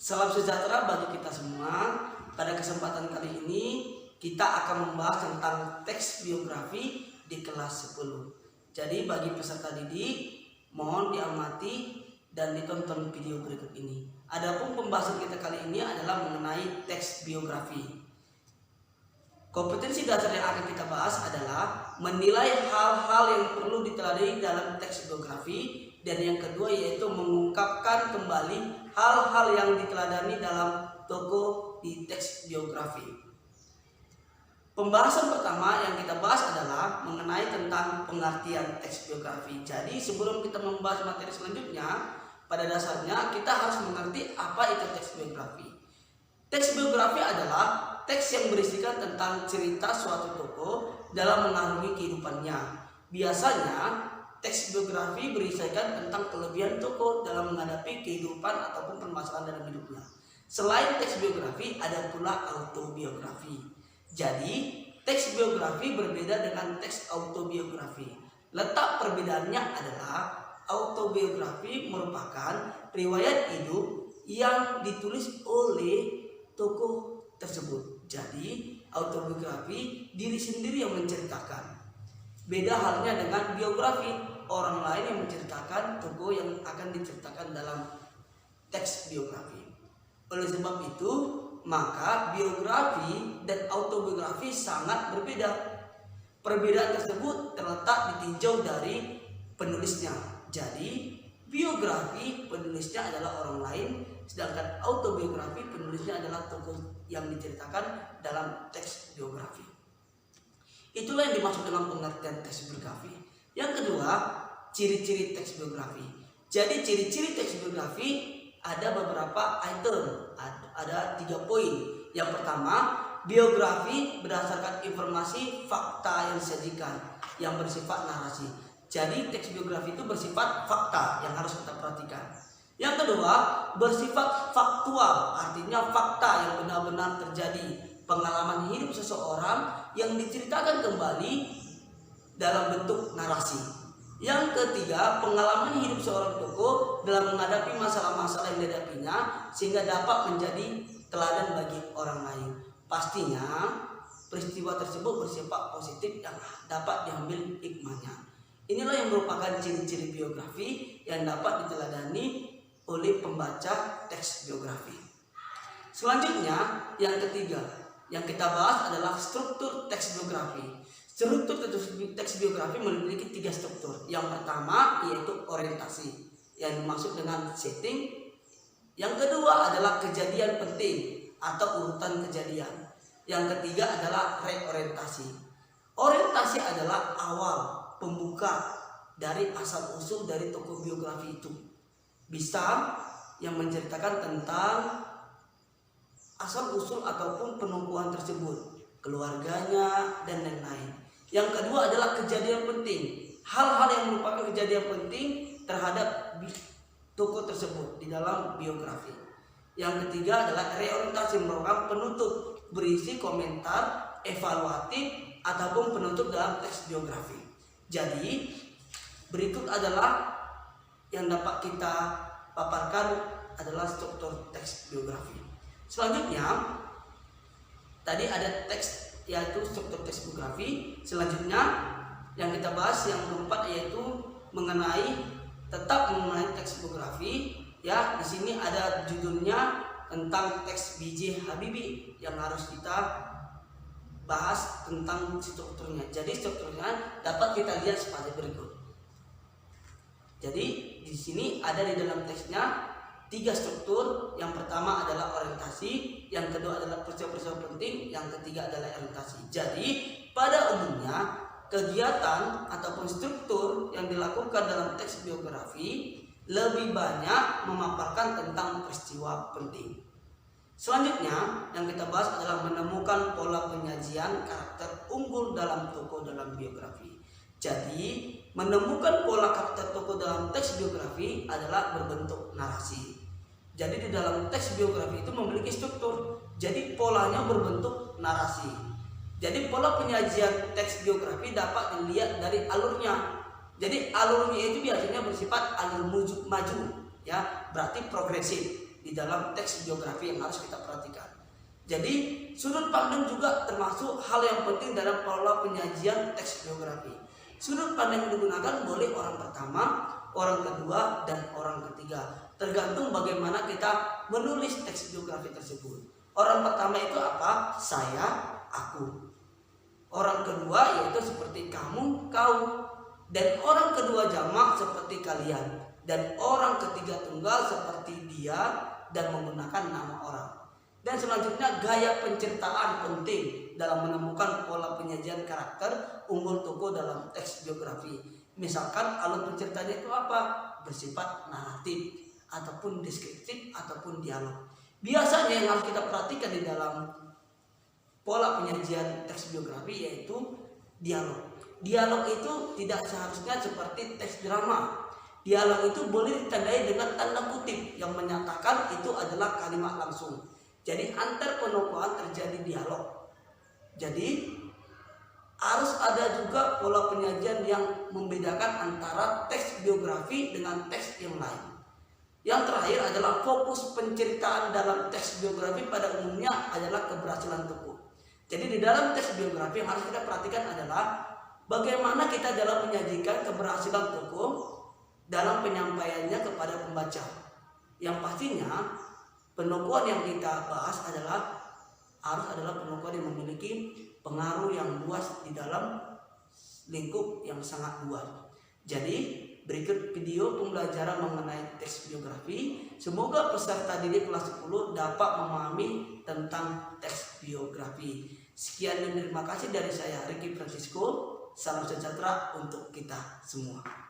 Salam sejahtera bagi kita semua. Pada kesempatan kali ini kita akan membahas tentang teks biografi di kelas 10. Jadi bagi peserta didik mohon diamati dan ditonton video berikut ini. Adapun pembahasan kita kali ini adalah mengenai teks biografi. Kompetensi dasar yang akan kita bahas adalah menilai hal-hal yang perlu diteladani dalam teks biografi, dan yang kedua yaitu mengungkapkan kembali hal-hal yang diteladani dalam tokoh di teks biografi. Pembahasan pertama yang kita bahas adalah mengenai tentang pengertian teks biografi. Jadi sebelum kita membahas materi selanjutnya, pada dasarnya kita harus mengerti apa itu teks biografi. Teks biografi adalah teks yang berisikan tentang cerita suatu tokoh dalam mengarungi kehidupannya. Biasanya teks biografi berisikan tentang kelebihan tokoh dalam menghadapi kehidupan ataupun permasalahan dalam hidupnya. Selain teks biografi, ada pula autobiografi. Jadi, teks biografi berbeda dengan teks autobiografi. Letak perbedaannya adalah autobiografi merupakan riwayat hidup yang ditulis oleh tokoh tersebut. Jadi, autobiografi diri sendiri yang menceritakan. Beda halnya dengan biografi, orang lain yang menceritakan tokoh yang akan diceritakan dalam teks biografi. Oleh sebab itu, maka biografi dan autobiografi sangat berbeda. Perbedaan tersebut terletak ditinjau dari penulisnya. Jadi, biografi penulisnya adalah orang lain, sedangkan autobiografi penulisnya adalah tokoh yang diceritakan dalam teks biografi. Itulah yang dimaksud dengan pengertian teks biografi. Yang kedua, ciri-ciri teks biografi. Jadi ciri-ciri teks biografi ada beberapa item, ada 3 poin. Yang pertama, biografi berdasarkan informasi fakta yang disajikan yang bersifat narasi. Jadi teks biografi itu bersifat fakta yang harus kita perhatikan. Yang kedua, bersifat faktual, artinya fakta yang benar-benar terjadi, pengalaman hidup seseorang yang diceritakan kembali dalam bentuk narasi. Yang ketiga, pengalaman hidup seorang tokoh dalam menghadapi masalah-masalah yang dihadapinya sehingga dapat menjadi teladan bagi orang lain. Pastinya peristiwa tersebut bersifat positif yang dapat diambil hikmahnya. Inilah yang merupakan ciri-ciri biografi yang dapat diteladani oleh pembaca teks biografi. Selanjutnya, yang ketiga yang kita bahas adalah struktur teks biografi. Struktur teks biografi memiliki 3 struktur. Yang pertama yaitu orientasi, yang dimaksud dengan setting. Yang kedua adalah kejadian penting atau urutan kejadian. Yang ketiga adalah reorientasi. Orientasi adalah awal, pembuka dari asal-usul dari tokoh biografi itu. Bisa yang menceritakan tentang asal-usul ataupun penumpuan tersebut, keluarganya, dan lain-lain. Yang kedua adalah kejadian penting, hal-hal yang merupakan kejadian penting terhadap tokoh tersebut di dalam biografi. Yang ketiga adalah reorientasi, merupakan penutup berisi komentar, evaluatif, ataupun penutup dalam teks biografi. Jadi berikut adalah yang dapat kita paparkan adalah struktur teks biografi. Selanjutnya, tadi ada teks yaitu struktur teks biografi. Selanjutnya yang kita bahas yang keempat yaitu mengenai teks biografi. Ya, di sini ada judulnya tentang teks B.J. Habibie yang harus kita bahas tentang strukturnya. Jadi strukturnya dapat kita lihat sebagai berikut. Jadi di sini ada di dalam teksnya 3 struktur. Yang pertama adalah orientasi, yang kedua adalah peristiwa-peristiwa penting, yang ketiga adalah orientasi. Jadi pada umumnya kegiatan ataupun struktur yang dilakukan dalam teks biografi lebih banyak memaparkan tentang peristiwa penting. Selanjutnya yang kita bahas adalah menemukan pola penyajian karakter unggul dalam tokoh dalam biografi. Jadi menemukan pola karakter tokoh dalam teks biografi adalah berbentuk narasi. Jadi di dalam teks biografi itu memiliki struktur. Jadi polanya berbentuk narasi. Jadi pola penyajian teks biografi dapat dilihat dari alurnya. Jadi alurnya itu biasanya bersifat alur maju, ya, berarti progresif. di dalam teks biografi yang harus kita perhatikan. Jadi sudut pandang juga termasuk hal yang penting dalam pola penyajian teks biografi. Sudut pandang yang digunakan boleh orang pertama, orang kedua, dan orang ketiga. Tergantung bagaimana kita menulis teks biografi tersebut. Orang pertama itu apa? Saya, aku. Orang kedua yaitu seperti kamu, kau. Dan orang kedua jamak seperti kalian. Dan orang ketiga tunggal seperti dia dan menggunakan nama orang. Dan selanjutnya gaya penceritaan penting dalam menemukan pola penyajian karakter unggul tokoh dalam teks biografi. Misalkan alur penceritanya itu apa? Bersifat naratif ataupun deskriptif ataupun dialog. Biasanya yang harus kita perhatikan di dalam pola penyajian teks biografi yaitu dialog. Dialog itu tidak seharusnya seperti teks drama. Dialog itu boleh ditandai dengan tanda kutip yang menyatakan itu adalah kalimat langsung. Jadi antar penokohan terjadi dialog. Jadi harus ada juga pola penyajian yang membedakan antara teks biografi dengan teks yang lain. Yang terakhir adalah fokus penceritaan dalam teks biografi pada umumnya adalah keberhasilan tokoh. Jadi di dalam teks biografi yang harus kita perhatikan adalah bagaimana kita dalam menyajikan keberhasilan tokoh dalam penyampaiannya kepada pembaca. Yang pastinya penokohan yang kita bahas harus adalah penokohan yang memiliki pengaruh yang luas di dalam lingkup yang sangat luas. Jadi berikut video pembelajaran mengenai teks biografi. Semoga peserta didik kelas 10 dapat memahami tentang teks biografi. Sekian dan terima kasih dari saya Ricky Francisco. Salam sejahtera untuk kita semua.